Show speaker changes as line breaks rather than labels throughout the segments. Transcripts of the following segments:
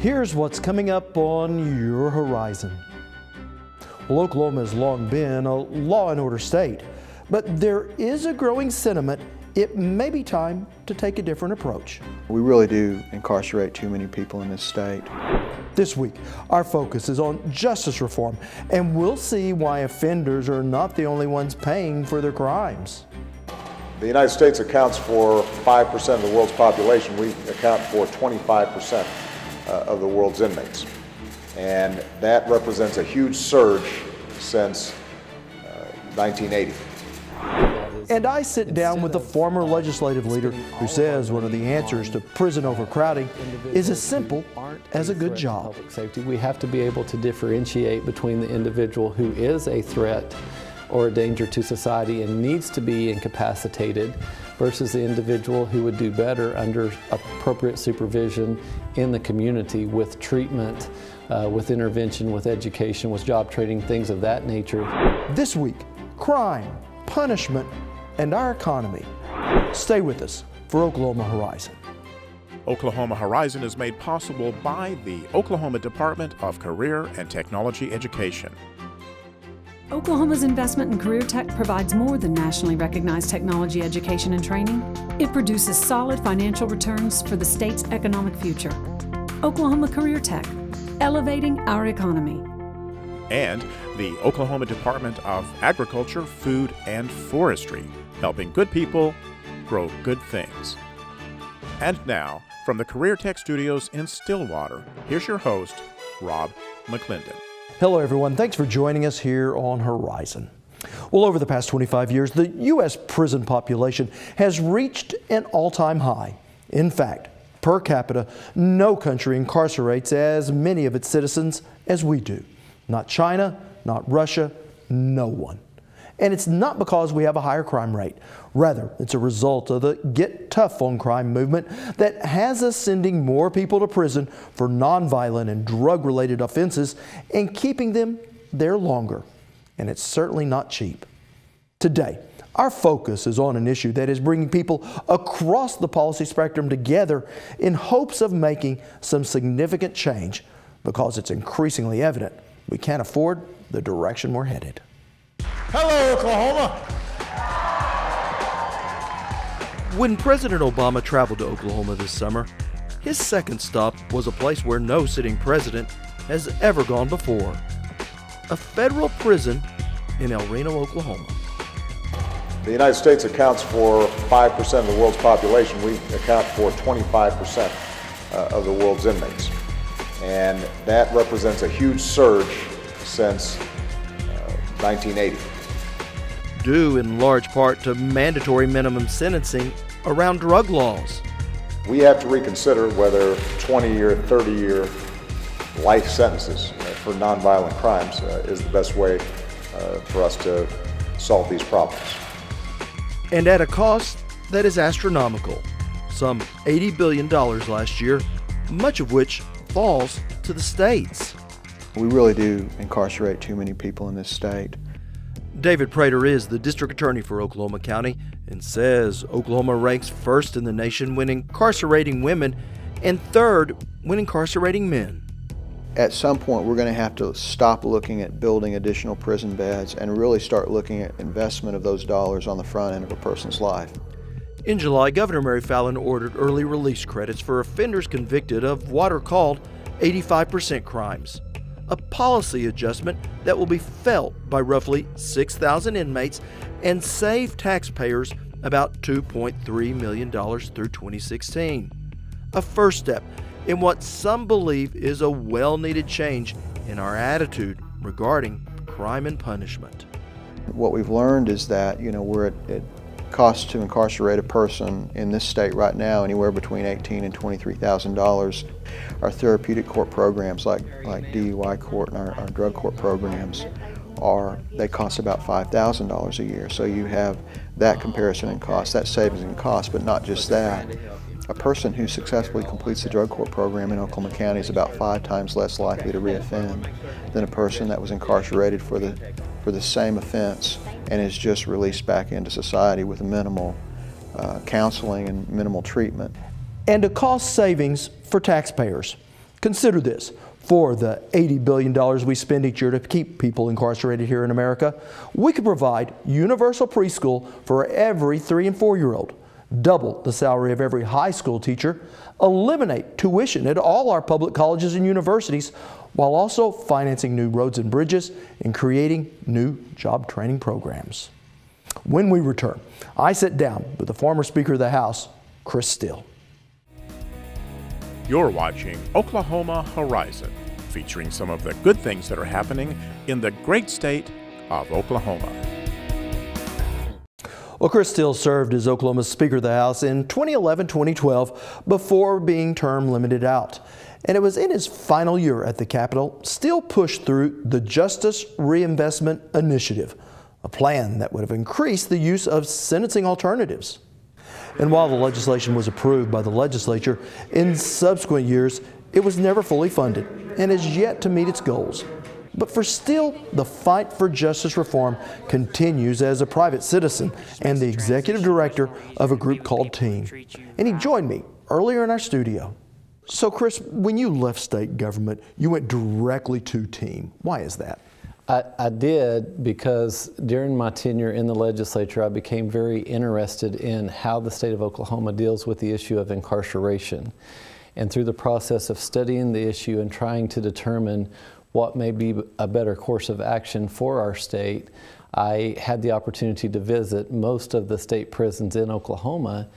Here's what's coming up on your horizon. Well, Oklahoma has long been a law and order state, but there is a growing sentiment it may be time to take a different approach.
We really do incarcerate too many people in this state.
This week, our focus is on justice reform, and we'll see why offenders are not the only ones paying for their crimes.
The United States accounts for 5% of the world's population. We account for 25% of the world's inmates. And that represents a huge surge since 1980.
And I sit down with a former legislative leader who says one of the answers to prison overcrowding is as simple as a good job.
We have to be able to differentiate between the individual who is a threat or a danger to society and needs to be incapacitated versus the individual who would do better under appropriate supervision in the community with treatment, with intervention, with education, with job training, things of that nature.
This week, crime, punishment, and our economy. Stay with us for Oklahoma Horizon.
Oklahoma Horizon is made possible by the Oklahoma Department of Career and Technology Education.
Oklahoma's investment in Career Tech provides more than nationally recognized technology education and training. It produces solid financial returns for the state's economic future. Oklahoma Career Tech, elevating our economy.
And the Oklahoma Department of Agriculture, Food, and Forestry, helping good people grow good things. And now, from the Career Tech Studios in Stillwater, here's your host, Rob McClendon.
Hello everyone, thanks for joining us here on Horizon. Well, over the past 25 years, the U.S. prison population has reached an all-time high. In fact, per capita, no country incarcerates as many of its citizens as we do. Not China, not Russia, no one. And it's not because we have a higher crime rate. Rather, it's a result of the Get Tough on Crime movement that has us sending more people to prison for nonviolent and drug-related offenses and keeping them there longer. And it's certainly not cheap. Today, our focus is on an issue that is bringing people across the policy spectrum together in hopes of making some significant change, because it's increasingly evident we can't afford the direction we're headed.
Hello, Oklahoma!
When President Obama traveled to Oklahoma this summer, his second stop was a place where no sitting president has ever gone before: a federal prison in El Reno, Oklahoma.
The United States accounts for 5% of the world's population. We account for 25% of the world's inmates. And that represents a huge surge since 1980.
Due in large part to mandatory minimum sentencing around drug laws.
We have to reconsider whether 20-year, 30-year life sentences for nonviolent crimes is the best way for us to solve these problems.
And at a cost that is astronomical, some $80 billion last year, much of which falls to the states.
We really do incarcerate too many people in this state.
David Prater is the district attorney for Oklahoma County and says Oklahoma ranks first in the nation when incarcerating women and third when incarcerating men.
At some point, we're going to have to stop looking at building additional prison beds and really start looking at investment of those dollars on the front end of a person's life.
In July, Governor Mary Fallin ordered early release credits for offenders convicted of what are called 85% crimes, a policy adjustment that will be felt by roughly 6,000 inmates and save taxpayers about $2.3 million through 2016. A first step in what some believe is a well-needed change in our attitude regarding crime and punishment.
What we've learned is that, we're at cost to incarcerate a person in this state right now anywhere between $18,000 and $23,000. Our therapeutic court programs like DUI court and our drug court programs they cost about $5,000 a year. So you have that comparison in cost, that savings in cost, but not just that. A person who successfully completes the drug court program in Oklahoma County is about 5 times less likely to reoffend than a person that was incarcerated for the same offense and is just released back into society with minimal counseling and minimal treatment.
And a cost savings for taxpayers. Consider this. For the $80 billion we spend each year to keep people incarcerated here in America, we could provide universal preschool for every 3- and 4-year-old, double the salary of every high school teacher, eliminate tuition at all our public colleges and universities, while also financing new roads and bridges and creating new job training programs. When we return, I sit down with the former Speaker of the House, Chris Steele.
You're watching Oklahoma Horizon, featuring some of the good things that are happening in the great state of Oklahoma.
Well, Chris Steele served as Oklahoma's Speaker of the House in 2011-2012 before being term limited out. And it was in his final year at the Capitol, Steele pushed through the Justice Reinvestment Initiative, a plan that would have increased the use of sentencing alternatives. And while the legislation was approved by the legislature, in subsequent years, it was never fully funded and has yet to meet its goals. But for Steele, the fight for justice reform continues as a private citizen and the executive director of a group called TEAM. And he joined me earlier in our studio. So Chris, when you left state government, you went directly to TEAM. Why is that?
I did because during my tenure in the legislature, I became very interested in how the state of Oklahoma deals with the issue of incarceration. And through the process of studying the issue and trying to determine what may be a better course of action for our state, I had the opportunity to visit most of the state prisons in Oklahoma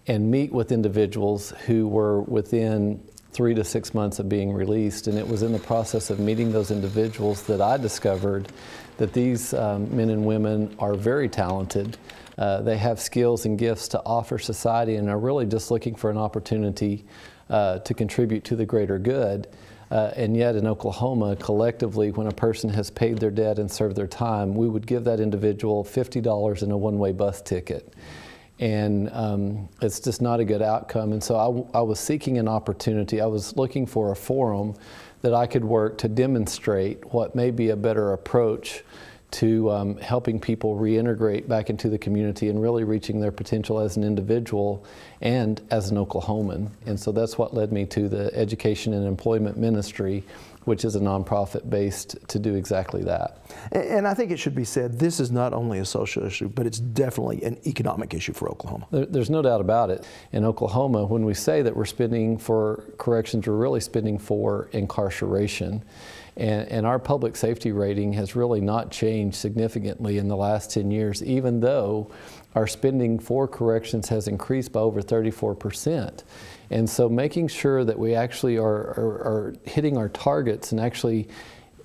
and meet with individuals who were within 3 to 6 months of being released. And it was in the process of meeting those individuals that I discovered that these men and women are very talented. They have skills and gifts to offer society and are really just looking for an opportunity to contribute to the greater good. And yet in Oklahoma, collectively, when a person has paid their debt and served their time, we would give that individual $50 in a one-way bus ticket. And it's just not a good outcome. And so I was seeking an opportunity. I was looking for a forum that I could work to demonstrate what may be a better approach to helping people reintegrate back into the community and really reaching their potential as an individual and as an Oklahoman. And so that's what led me to the Education and Employment Ministry, which is a nonprofit based to do exactly that.
And I think it should be said, this is not only a social issue, but it's definitely an economic issue for Oklahoma.
There's no doubt about it. In Oklahoma, when we say that we're spending for corrections, we're really spending for incarceration. And our public safety rating has really not changed significantly in the last 10 years, even though our spending for corrections has increased by over 34%. And so making sure that we actually are hitting our targets and actually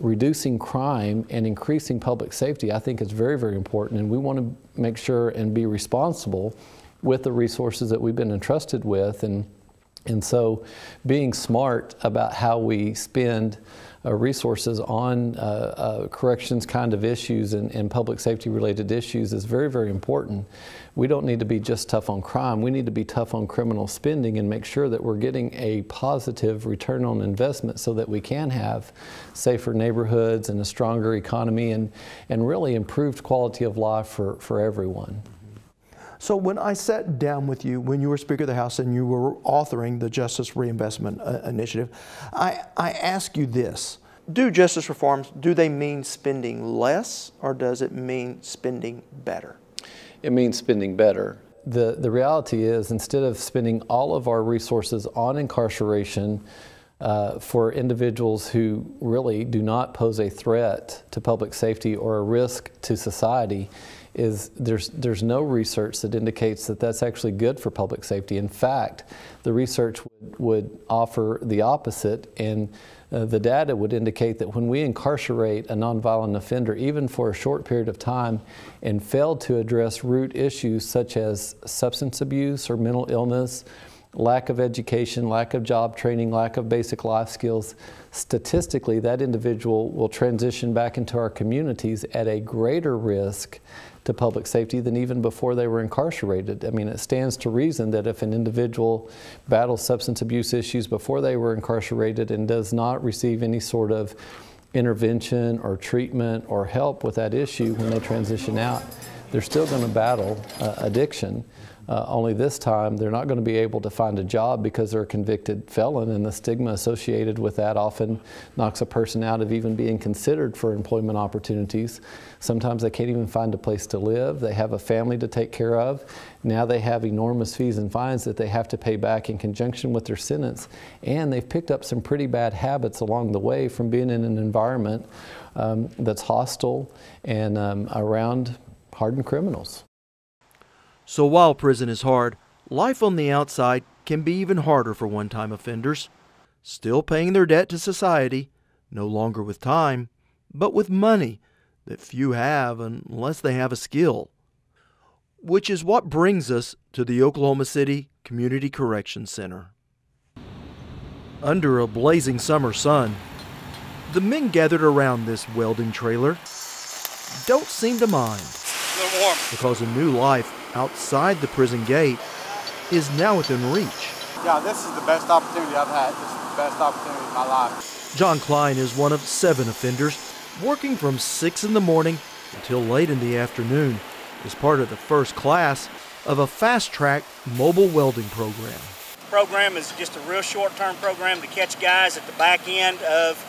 reducing crime and increasing public safety, I think is very, very important. And we want to make sure and be responsible with the resources that we've been entrusted with. And so being smart about how we spend resources on corrections kind of issues and public safety related issues is very, very important. We don't need to be just tough on crime. We need to be tough on criminal spending and make sure that we're getting a positive return on investment so that we can have safer neighborhoods and a stronger economy and really improved quality of life for everyone.
So when I sat down with you, when you were Speaker of the House and you were authoring the Justice Reinvestment Initiative, I ask you this. Do justice reforms, do they mean spending less or does it mean spending better?
It means spending better. The reality is, instead of spending all of our resources on incarceration for individuals who really do not pose a threat to public safety or a risk to society, there's no research that indicates that that's actually good for public safety. In fact, the research would offer the opposite, and the data would indicate that when we incarcerate a nonviolent offender, even for a short period of time, and fail to address root issues such as substance abuse or mental illness, lack of education, lack of job training, lack of basic life skills, statistically that individual will transition back into our communities at a greater risk to public safety than even before they were incarcerated. I mean, it stands to reason that if an individual battles substance abuse issues before they were incarcerated and does not receive any sort of intervention or treatment or help with that issue when they transition out, they're still going to battle addiction. only this time they're not going to be able to find a job because they're a convicted felon, and the stigma associated with that often knocks a person out of even being considered for employment opportunities. Sometimes they can't even find a place to live. They have a family to take care of. Now they have enormous fees and fines that they have to pay back in conjunction with their sentence, and they've picked up some pretty bad habits along the way from being in an environment that's hostile and around hardened criminals.
So while prison is hard, life on the outside can be even harder for one-time offenders, still paying their debt to society, no longer with time, but with money that few have unless they have a skill. Which is what brings us to the Oklahoma City Community Corrections Center. Under a blazing summer sun, the men gathered around this welding trailer don't seem to mind, because a new life outside the prison gate is now within reach.
Yeah, this is the best opportunity I've had. This is the best opportunity of my life.
John Klein is one of 7 offenders working from 6 in the morning until late in the afternoon as part of the first class of a fast-track mobile welding program.
The program is just a real short-term program to catch guys at the back end of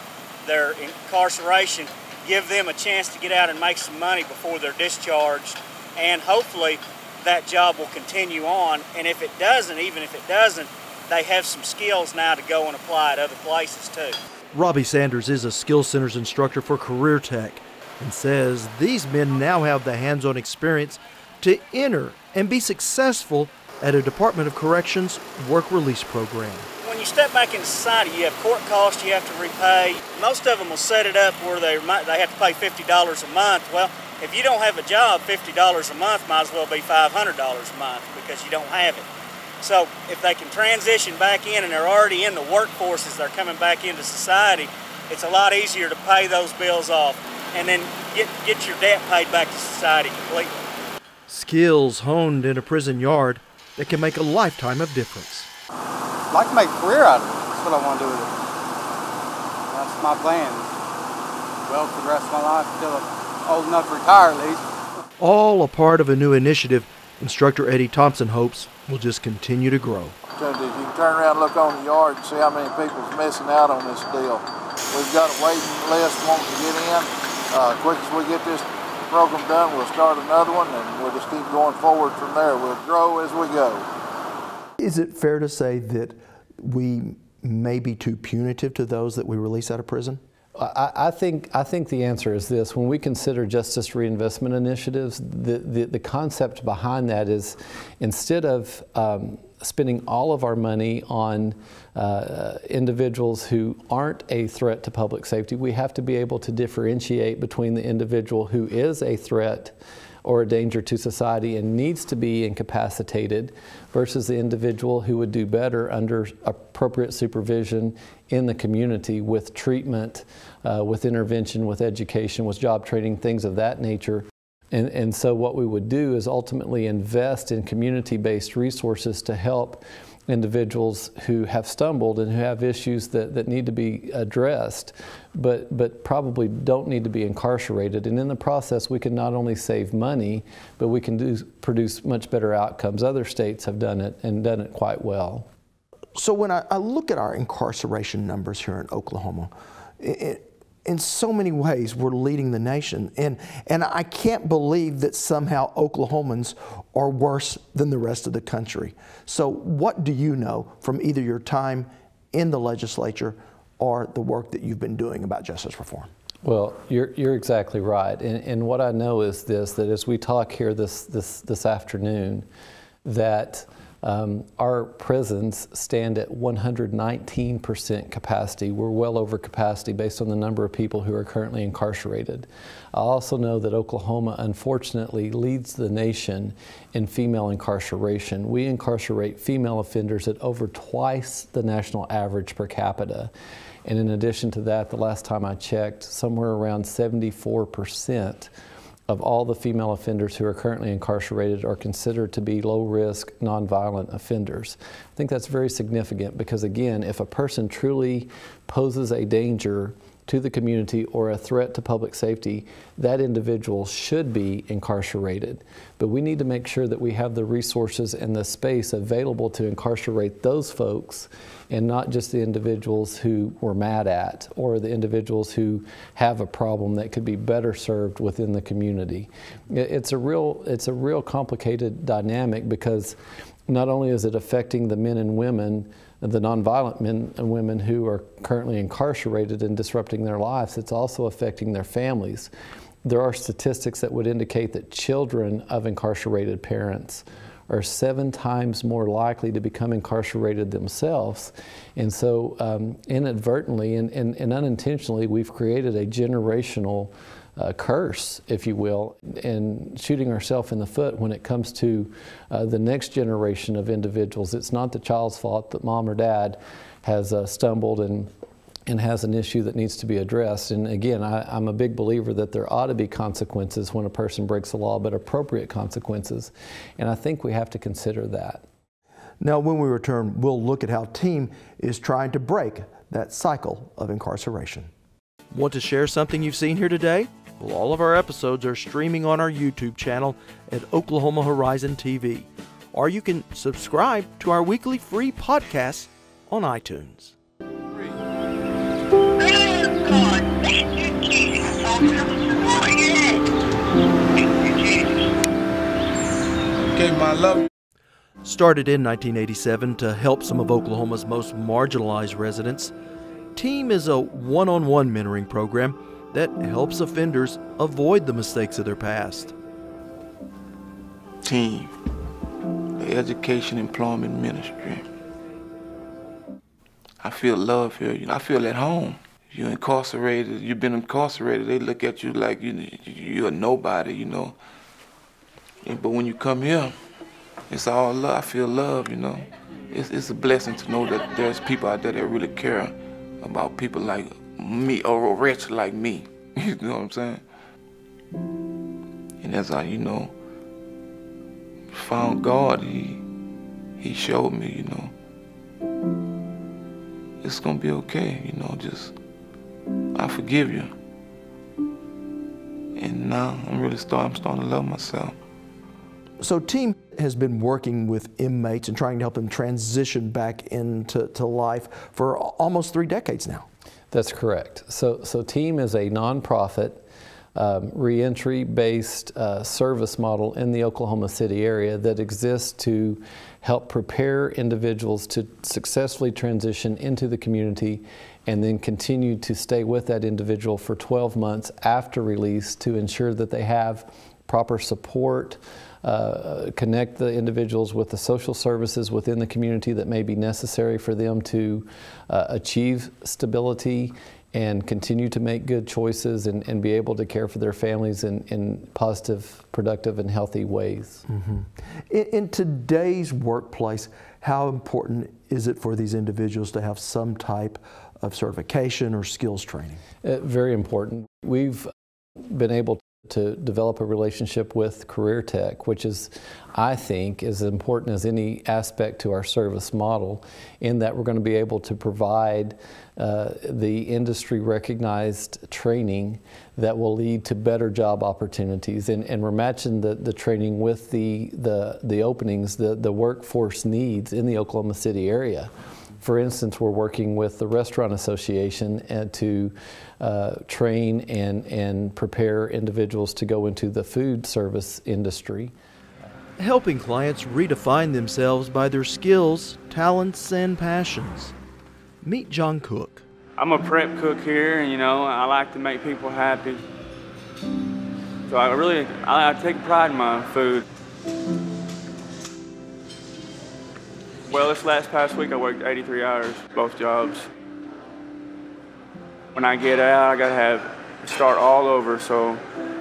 their incarceration, give them a chance to get out and make some money before they're discharged, and hopefully that job will continue on. And if it doesn't, even if it doesn't, they have some skills now to go and apply at other places too.
Robbie Sanders is a Skills Centers instructor for Career Tech and says these men now have the hands-on experience to enter and be successful at a Department of Corrections work release program.
When you step back into society, you have court costs you have to repay. Most of them will set it up where they have to pay $50 a month. Well, if you don't have a job, $50 a month might as well be $500 a month because you don't have it. So if they can transition back in and they're already in the workforce as they're coming back into society, it's a lot easier to pay those bills off and then get your debt paid back to society completely.
Skills honed in a prison yard that can make a lifetime of difference.
I'd like to make a career out of it. That's what I want to do with it. That's my plan. Well, for the rest of my life until I'm old enough to retire at least.
All a part of a new initiative instructor Eddie Thompson hopes will just continue to grow.
If you can turn around and look on the yard and see how many people's missing out on this deal. We've got a waiting list wanting to get in. Quick as we get this program done, we'll start another one, and we'll just keep going forward from there. We'll grow as we go.
Is it fair to say that we may be too punitive to those that we release out of prison?
I think the answer is this. When we consider justice reinvestment initiatives, the concept behind that is instead of spending all of our money on individuals who aren't a threat to public safety, we have to be able to differentiate between the individual who is a threat or a danger to society and needs to be incapacitated versus the individual who would do better under appropriate supervision in the community with treatment, with intervention, with education, with job training, things of that nature. And so what we would do is ultimately invest in community-based resources to help individuals who have stumbled and who have issues that need to be addressed, but probably don't need to be incarcerated. And in the process, we can not only save money, but we can produce much better outcomes. Other states have done it and done it quite well.
So when I look at our incarceration numbers here in Oklahoma, in so many ways, we're leading the nation. And I can't believe that somehow Oklahomans are worse than the rest of the country. So what do you know from either your time in the legislature or the work that you've been doing about justice reform?
Well, you're exactly right. And what I know is this, that as we talk here this afternoon, that our prisons stand at 119% capacity. We're well over capacity based on the number of people who are currently incarcerated. I also know that Oklahoma, unfortunately, leads the nation in female incarceration. We incarcerate female offenders at over twice the national average per capita. And in addition to that, the last time I checked, somewhere around 74% of all the female offenders who are currently incarcerated are considered to be low-risk, nonviolent offenders. I think that's very significant because, again, if a person truly poses a danger to the community or a threat to public safety, that individual should be incarcerated. But we need to make sure that we have the resources and the space available to incarcerate those folks, and not just the individuals who we're mad at or the individuals who have a problem that could be better served within the community. It's a real complicated dynamic, because not only is it affecting the men and women, the nonviolent men and women who are currently incarcerated and disrupting their lives, it's also affecting their families. There are statistics that would indicate that children of incarcerated parents are 7 times more likely to become incarcerated themselves. And so inadvertently and unintentionally, we've created a generational curse, if you will, and shooting ourselves in the foot when it comes to the next generation of individuals. It's not the child's fault that mom or dad has stumbled and has an issue that needs to be addressed. And again, I'm a big believer that there ought to be consequences when a person breaks the law, but appropriate consequences. And I think we have to consider that.
Now, when we return, we'll look at how TEAM is trying to break that cycle of incarceration. Want to share something you've seen here today? Well, all of our episodes are streaming on our YouTube channel at Oklahoma Horizon TV, or you can subscribe to our weekly free podcasts on iTunes.
Okay, my love.
Started in 1987 to help some of Oklahoma's most marginalized residents, TEAM is a one-on-one mentoring program that helps offenders avoid the mistakes of their past.
TEAM, the Education Employment Ministry. I feel love here. You know, I feel at home. You're incarcerated. You've been incarcerated. They look at you like you're a nobody, you know. But when you come here, it's all love. I feel love, you know. It's a blessing to know that there's people out there that really care about people like me, or a wretch like me. You know what I'm saying? And as I, you know, found God, He showed me, you know, it's gonna be okay, you know, just, I forgive you. And now I'm starting to love myself.
So TEAM has been working with inmates and trying to help them transition back into life for almost 3 decades now.
That's correct. So TEAM is a nonprofit reentry-based service model in the Oklahoma City area that exists to help prepare individuals to successfully transition into the community and then continue to stay with that individual for 12 months after release to ensure that they have proper support, connect the individuals with the social services within the community that may be necessary for them to achieve stability and continue to make good choices and be able to care for their families in positive, productive, and healthy ways.
Mm-hmm. In today's workplace, how important is it for these individuals to have some type of certification or skills training?
Very important. We've been able to develop a relationship with Career Tech, which is, I think, as important as any aspect to our service model, in that we're going to be able to provide the industry recognized training that will lead to better job opportunities. And we're matching the training with the openings, the workforce needs in the Oklahoma City area. For instance, we're working with the Restaurant Association to train and prepare individuals to go into the food service industry.
Helping clients redefine themselves by their skills, talents, and passions. Meet John Cook.
I'm a prep cook here, and you know, I like to make people happy. So I take pride in my food. Well, this past week I worked 83 hours, both jobs. When I get out, I gotta start all over. So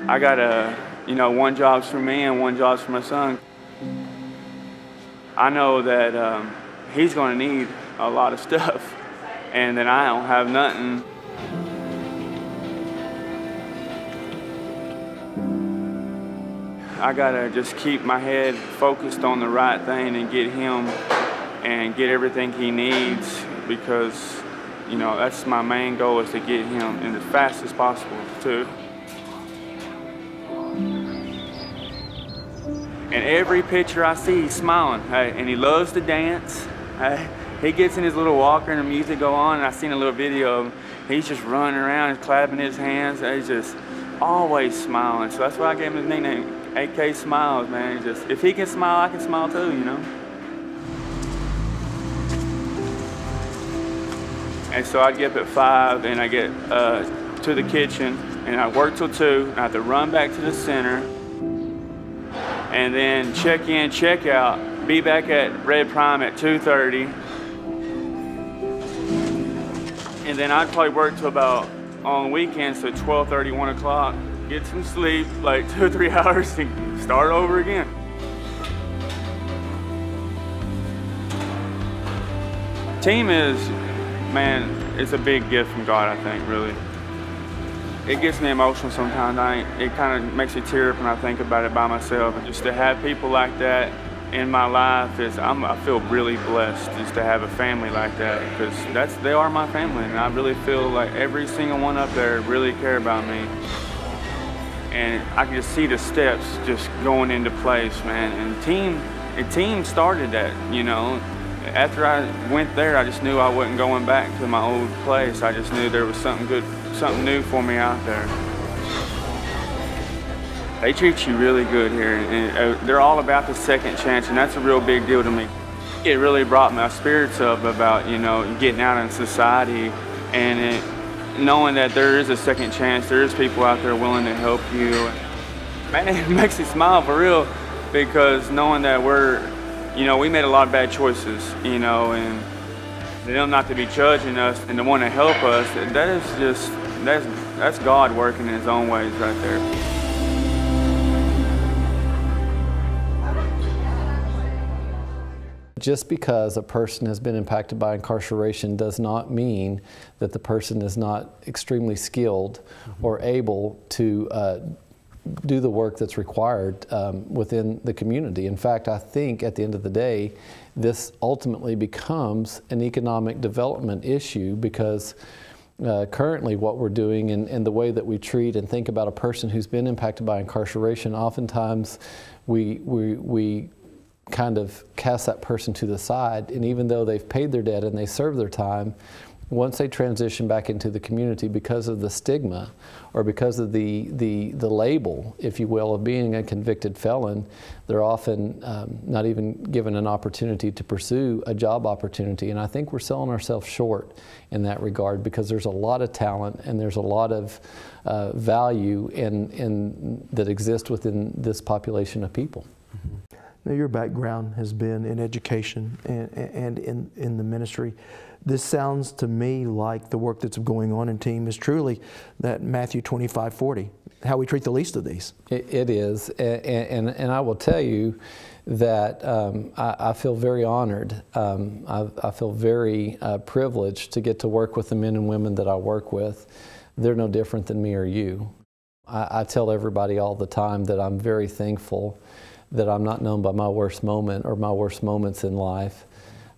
I gotta, you know, one job's for me and one job's for my son. I know that he's gonna need a lot of stuff, and then I don't have nothing. I gotta just keep my head focused on the right thing and get him and get everything he needs, because you know, that's my main goal, is to get him in as fast as possible too. And every picture I see, he's smiling, hey, and he loves to dance. Hey, he gets in his little walker and the music go on, and I seen a little video of him. He's just running around and clapping his hands. He's just always smiling. So that's why I gave him his nickname, AK Smiles, man. He's just, if he can smile, I can smile too, you know? And so I'd get up at 5 and I get to the kitchen and I work till 2, and I have to run back to the center and then check in, check out, be back at Red Prime at 2:30. And then I'd probably work till about, on weekends, to 12:30, 1 o'clock, get some sleep, like 2 or 3 hours, and start over again. Team is, man, it's a big gift from God, I think, really. It gets me emotional sometimes. It kind of makes me tear up when I think about it by myself. And just to have people like that in my life, I feel really blessed just to have a family like that, because they are my family, and I really feel like every single one up there really care about me. And I can just see the steps just going into place, man. And team started that, you know. After I went there, I just knew I wasn't going back to my old place. I just knew there was something good, something new for me out there. They treat you really good here, and they're all about the second chance, and that's a real big deal to me. It really brought my spirits up about, you know, getting out in society and knowing that there is a second chance, there is people out there willing to help you. Man, it makes me smile for real, because knowing that we made a lot of bad choices, you know, and them not to be judging us and to want to help us, that is just, that's God working in his own ways right there.
Just because a person has been impacted by incarceration does not mean that the person is not extremely skilled or able to do the work that's required within the community. In fact, I think at the end of the day, this ultimately becomes an economic development issue, because currently what we're doing and the way that we treat and think about a person who's been impacted by incarceration, oftentimes we kind of cast that person to the side, and even though they've paid their debt and they served their time, once they transition back into the community, because of the stigma or because of the label, if you will, of being a convicted felon, they're often not even given an opportunity to pursue a job opportunity. And I think we're selling ourselves short in that regard, because there's a lot of talent and there's a lot of value that exists within this population of people.
Mm-hmm. Now, your background has been in education and in the ministry. This sounds to me like the work that's going on in team is truly that Matthew 25:40, how we treat the least of these.
It is, and I will tell you that I feel very honored. I feel very privileged to get to work with the men and women that I work with. They're no different than me or you. I tell everybody all the time that I'm very thankful that I'm not known by my worst moment or my worst moments in life.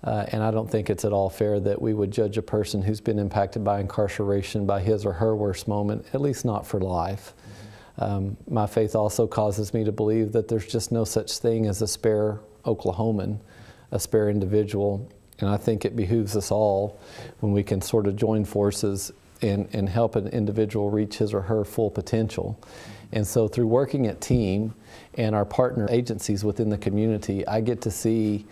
And I don't think it's at all fair that we would judge a person who's been impacted by incarceration by his or her worst moment, at least not for life. My faith also causes me to believe that there's just no such thing as a spare Oklahoman, a spare individual. And I think it behooves us all when we can sort of join forces and help an individual reach his or her full potential. And so through working at Team and our partner agencies within the community, I get to see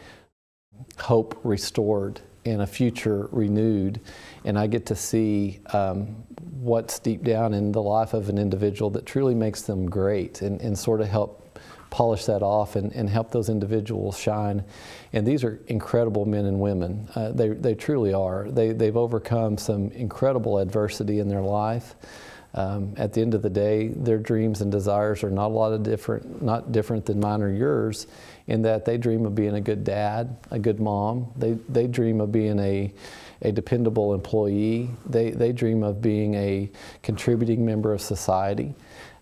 hope restored and a future renewed, and I get to see what's deep down in the life of an individual that truly makes them great, and sort of help polish that off and help those individuals shine. And these are incredible men and women. They truly are. They've overcome some incredible adversity in their life. At the end of the day, their dreams and desires are not different than mine or yours, in that they dream of being a good dad, a good mom. They dream of being a dependable employee. They dream of being a contributing member of society.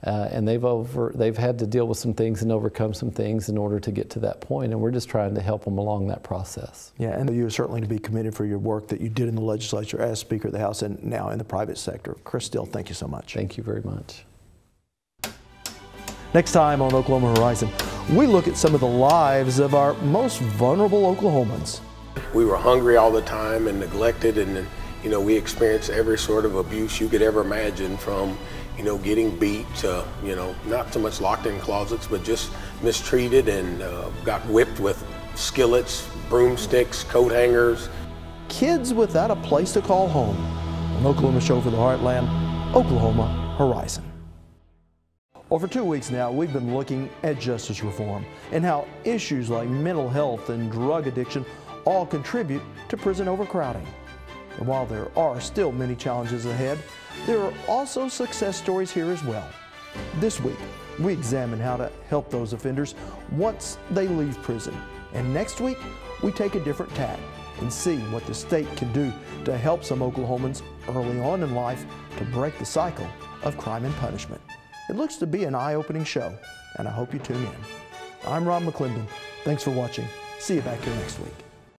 And they've had to deal with some things and overcome some things in order to get to that point, and we're just trying to help them along that process.
Yeah, and you are certainly to be commended for your work that you did in the legislature as Speaker of the House and now in the private sector. Chris Still, thank you so much.
Thank you very much.
Next time on Oklahoma Horizon, we look at some of the lives of our most vulnerable Oklahomans.
We were hungry all the time and neglected, and you know, we experienced every sort of abuse you could ever imagine, from getting beat to, not so much locked in closets, but just mistreated and got whipped with skillets, broomsticks, coat hangers.
Kids without a place to call home. An Oklahoma show for the Heartland, Oklahoma Horizon. Well, for 2 weeks now, we've been looking at justice reform and how issues like mental health and drug addiction all contribute to prison overcrowding. And while there are still many challenges ahead, there are also success stories here as well. This week, we examine how to help those offenders once they leave prison. And next week, we take a different tack and see what the state can do to help some Oklahomans early on in life to break the cycle of crime and punishment. It looks to be an eye-opening show, and I hope you tune in. I'm Ron McClendon. Thanks for watching. See you back here next week.